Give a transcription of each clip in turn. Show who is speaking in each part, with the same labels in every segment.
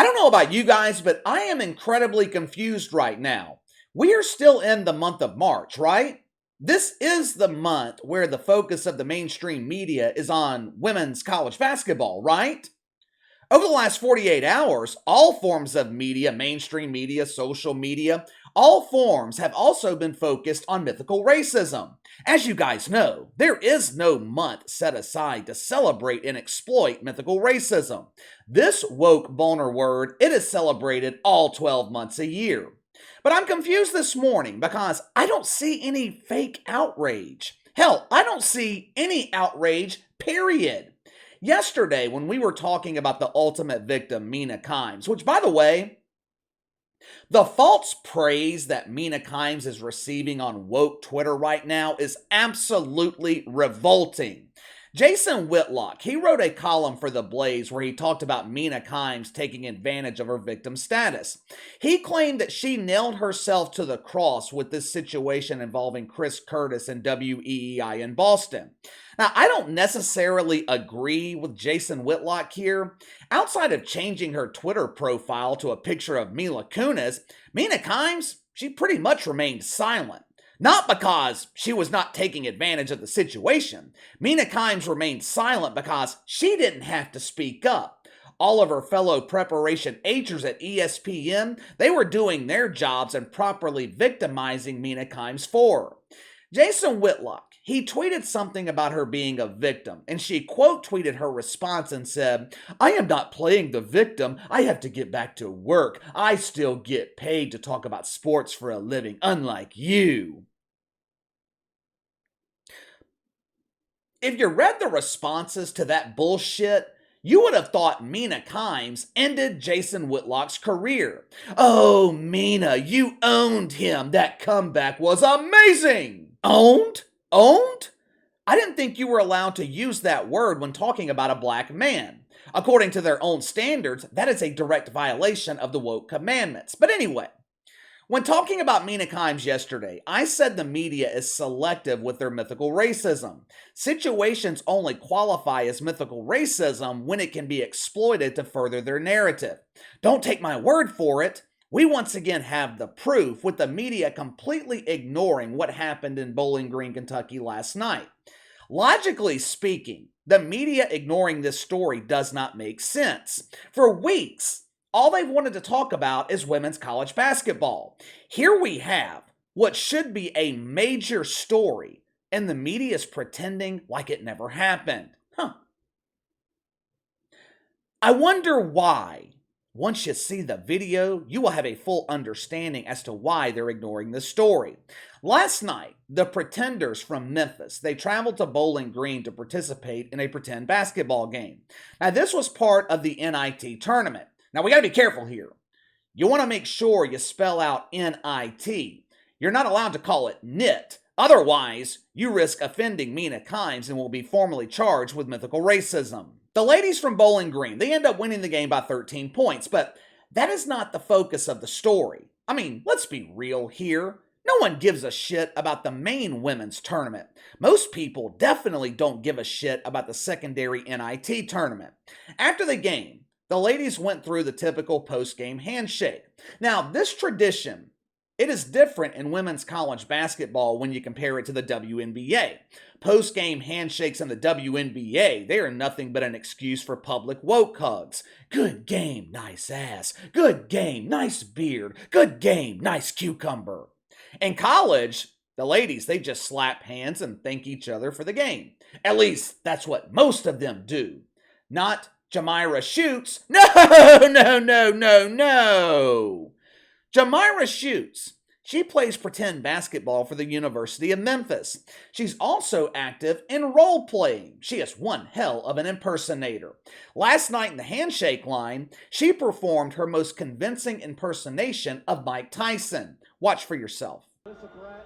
Speaker 1: I don't know about you guys, but I am incredibly confused right now. We are still in the month of March, right? This is the month where the focus of the mainstream media is on women's college basketball, right? Over the last 48 hours, all forms of media, mainstream media, social media, all forms have also been focused on mythical racism. As you guys know, there is no month set aside to celebrate and exploit mythical racism. This woke boner word, it is celebrated all 12 months a year. But I'm confused this morning because I don't see any fake outrage. Hell, I don't see any outrage, period. Yesterday, when we were talking about the ultimate victim, Mina Kimes, which, by the way, the false praise that Mina Kimes is receiving on woke Twitter right now is absolutely revolting. Jason Whitlock, he wrote a column for The Blaze where he talked about Mina Kimes taking advantage of her victim status. He claimed that she nailed herself to the cross with this situation involving Chris Curtis and WEEI in Boston. Now, I don't necessarily agree with Jason Whitlock here. Outside of changing her Twitter profile to a picture of Mila Kunis, Mina Kimes, she pretty much remained silent. Not because she was not taking advantage of the situation. Mina Kimes remained silent because she didn't have to speak up. All of her fellow preparation H'ers at ESPN, they were doing their jobs and properly victimizing Mina Kimes for her. Jason Whitlock, he tweeted something about her being a victim, and she quote tweeted her response and said, "I am not playing the victim. I have to get back to work. I still get paid to talk about sports for a living, unlike you." If you read the responses to that bullshit, you would have thought Mina Kimes ended Jason Whitlock's career. "Oh, Mina, you owned him. That comeback was amazing." Owned? Owned? I didn't think you were allowed to use that word when talking about a black man. According to their own standards, that is a direct violation of the woke commandments. But anyway, when talking about Mina Kimes yesterday, I said the media is selective with their mythical racism. Situations only qualify as mythical racism when it can be exploited to further their narrative. Don't take my word for it. We once again have the proof with the media completely ignoring what happened in Bowling Green, Kentucky last night. Logically speaking, the media ignoring this story does not make sense. For weeks, all they've wanted to talk about is women's college basketball. Here we have what should be a major story, and the media is pretending like it never happened. I wonder why. Once you see the video, you will have a full understanding as to why they're ignoring this story. Last night, the Pretenders from Memphis, they traveled to Bowling Green to participate in a pretend basketball game. Now, this was part of the NIT tournament. Now, we got to be careful here. You want to make sure you spell out NIT. You're not allowed to call it NIT. Otherwise, you risk offending Mina Kimes and will be formally charged with mythical racism. The ladies from Bowling Green, they end up winning the game by 13 points, but that is not the focus of the story. I mean, let's be real here. No one gives a shit about the main women's tournament. Most people definitely don't give a shit about the secondary NIT tournament. After the game, the ladies went through the typical post-game handshake. Now, this tradition, it is different in women's college basketball when you compare it to the WNBA. Post-game handshakes in the WNBA, they are nothing but an excuse for public woke hugs. Good game, nice ass. Good game, nice beard. Good game, nice cucumber. In college, the ladies, they just slap hands and thank each other for the game. At least, that's what most of them do. Not Jamirah Shutes. No. Jamirah Shutes, she plays pretend basketball for the University of Memphis. She's also active in role-playing. She is one hell of an impersonator. Last night in the handshake line, she performed her most convincing impersonation of Mike Tyson. Watch for yourself.
Speaker 2: Elissa Brett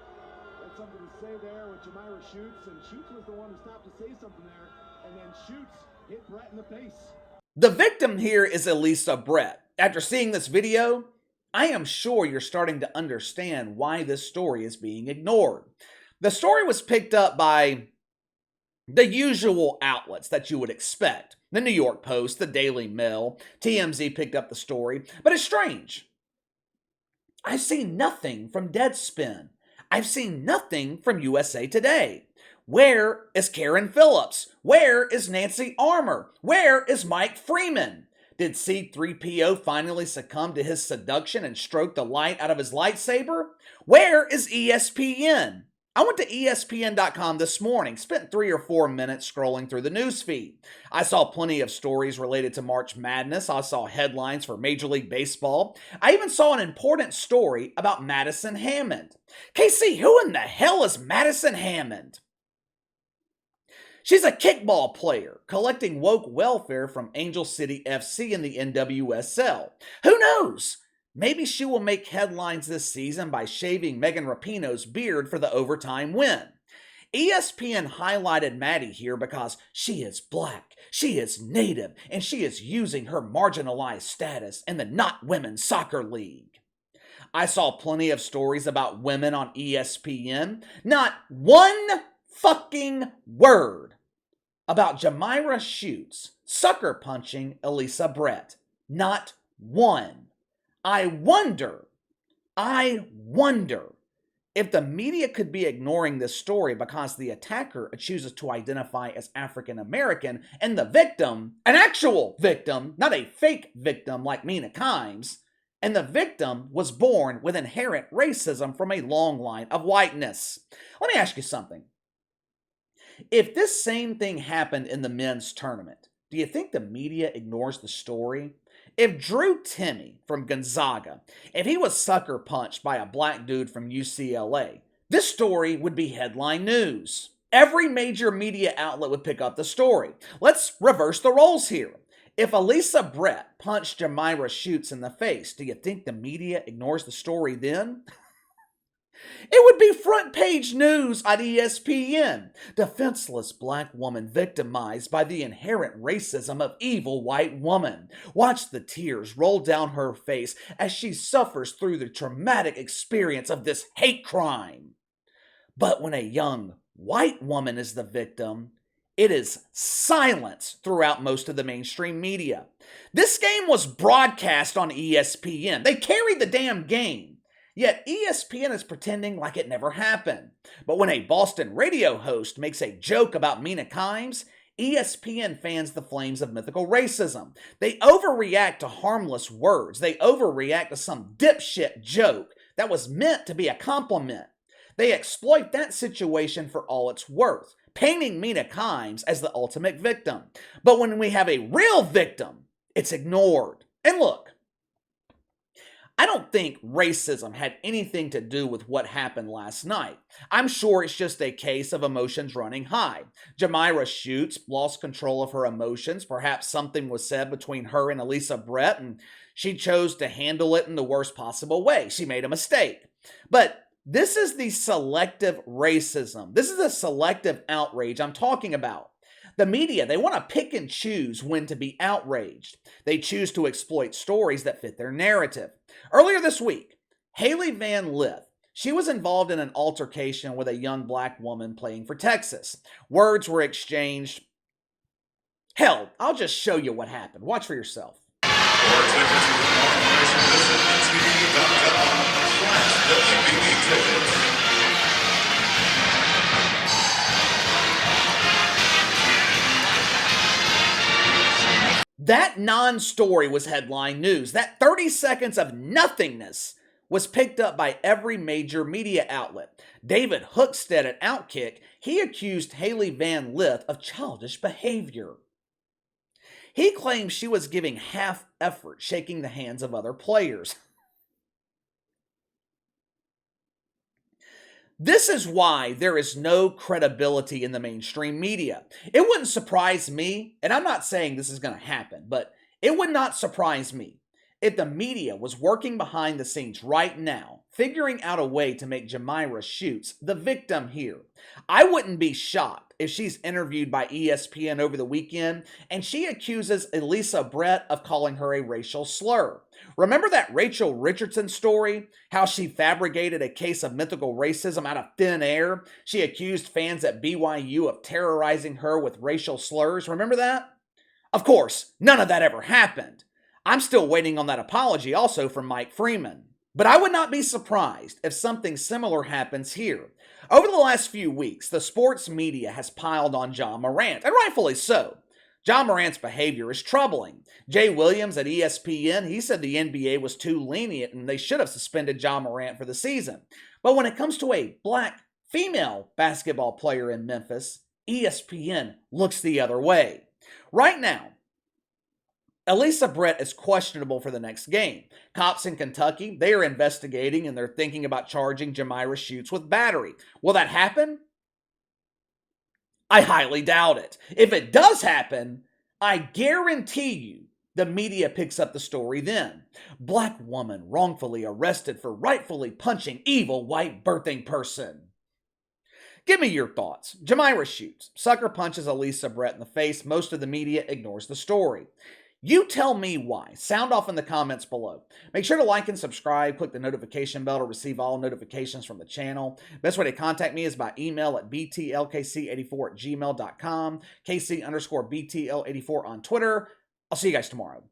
Speaker 2: had something to say there with Jamirah Shutes, and Shutes was the one who stopped to say something there, and then Shutes hit Brett in the face.
Speaker 1: The victim here is Elissa Brett. After seeing this video, I am sure you're starting to understand why this story is being ignored. The story was picked up by the usual outlets that you would expect. The New York Post, the Daily Mail, TMZ picked up the story, but it's strange. I've seen nothing from Deadspin. I've seen nothing from USA Today. Where is Karen Phillips? Where is Nancy Armour? Where is Mike Freeman? Did C3PO finally succumb to his seduction and stroke the light out of his lightsaber? Where is ESPN? I went to ESPN.com this morning, spent 3 or 4 minutes scrolling through the newsfeed. I saw plenty of stories related to March Madness. I saw headlines for Major League Baseball. I even saw an important story about Madison Hammond. KC, who in the hell is Madison Hammond? She's a kickball player collecting woke welfare from Angel City FC in the NWSL. Who knows? Maybe she will make headlines this season by shaving Megan Rapinoe's beard for the overtime win. ESPN highlighted Maddie here because she is black, she is native, and she is using her marginalized status in the Not Women's Soccer League. I saw plenty of stories about women on ESPN. Not one fucking word about Jamirah Shutes sucker punching Elissa Brett. Not one. I wonder if the media could be ignoring this story because the attacker chooses to identify as African American and the victim, an actual victim, not a fake victim like Mina Kimes, and the victim was born with inherent racism from a long line of whiteness. Let me ask you something. If this same thing happened in the men's tournament, do you think the media ignores the story? If Drew Timme from Gonzaga, if he was sucker punched by a black dude from UCLA, this story would be headline news. Every major media outlet would pick up the story. Let's reverse the roles here. If Elissa Brett punched Jamirah Shutes in the face, do you think the media ignores the story then? It would be front page news on ESPN. Defenseless black woman victimized by the inherent racism of evil white woman. Watch the tears roll down her face as she suffers through the traumatic experience of this hate crime. But when a young white woman is the victim, it is silence throughout most of the mainstream media. This game was broadcast on ESPN. They carried the damn game. Yet ESPN is pretending like it never happened. But when a Boston radio host makes a joke about Mina Kimes, ESPN fans the flames of mythical racism. They overreact to harmless words. They overreact to some dipshit joke that was meant to be a compliment. They exploit that situation for all it's worth, painting Mina Kimes as the ultimate victim. But when we have a real victim, it's ignored. And look, I don't think racism had anything to do with what happened last night. I'm sure it's just a case of emotions running high. Jamirah Shutes lost control of her emotions. Perhaps something was said between her and Elissa Brett, and she chose to handle it in the worst possible way. She made a mistake. But this is the selective racism. This is the selective outrage I'm talking about. The media, they want to pick and choose when to be outraged. They choose to exploit stories that fit their narrative. Earlier this week, Haley Van Lith, she was involved in an altercation with a young black woman playing for Texas. Words were exchanged. Hell, I'll just show you what happened. Watch for yourself. That non-story was headline news. That 30 seconds of nothingness was picked up by every major media outlet. David Hookstead at Outkick, he accused Haley Van Lith of childish behavior. He claimed she was giving half effort, shaking the hands of other players. This is why there is no credibility in the mainstream media. It wouldn't surprise me, and I'm not saying this is going to happen, but it would not surprise me if the media was working behind the scenes right now, figuring out a way to make Jamirah Shutes the victim here. I wouldn't be shocked if she's interviewed by ESPN over the weekend and she accuses Elissa Brett of calling her a racial slur. Remember that Rachel Richardson story? How she fabricated a case of mythical racism out of thin air? She accused fans at BYU of terrorizing her with racial slurs. Remember that? Of course, none of that ever happened. I'm still waiting on that apology also from Mike Freeman. But I would not be surprised if something similar happens here. Over the last few weeks, the sports media has piled on Ja Morant, and rightfully so. Ja Morant's behavior is troubling. Jay Williams at ESPN, he said the NBA was too lenient and they should have suspended Ja Morant for the season. But when it comes to a black female basketball player in Memphis, ESPN looks the other way. Right now, Elissa Brett is questionable for the next game. Cops in Kentucky, they are investigating and they're thinking about charging Jamirah Shutes with battery. Will that happen? I highly doubt it. If it does happen, I guarantee you the media picks up the story then. Black woman wrongfully arrested for rightfully punching evil white birthing person. Give me your thoughts. Jamirah Shutes. Sucker punches Elissa Brett in the face. Most of the media ignores the story. You tell me why. Sound off in the comments below. Make sure to like and subscribe. Click the notification bell to receive all notifications from the channel. Best way to contact me is by email at btlkc84@gmail.com, KC_BTL84 on Twitter. I'll see you guys tomorrow.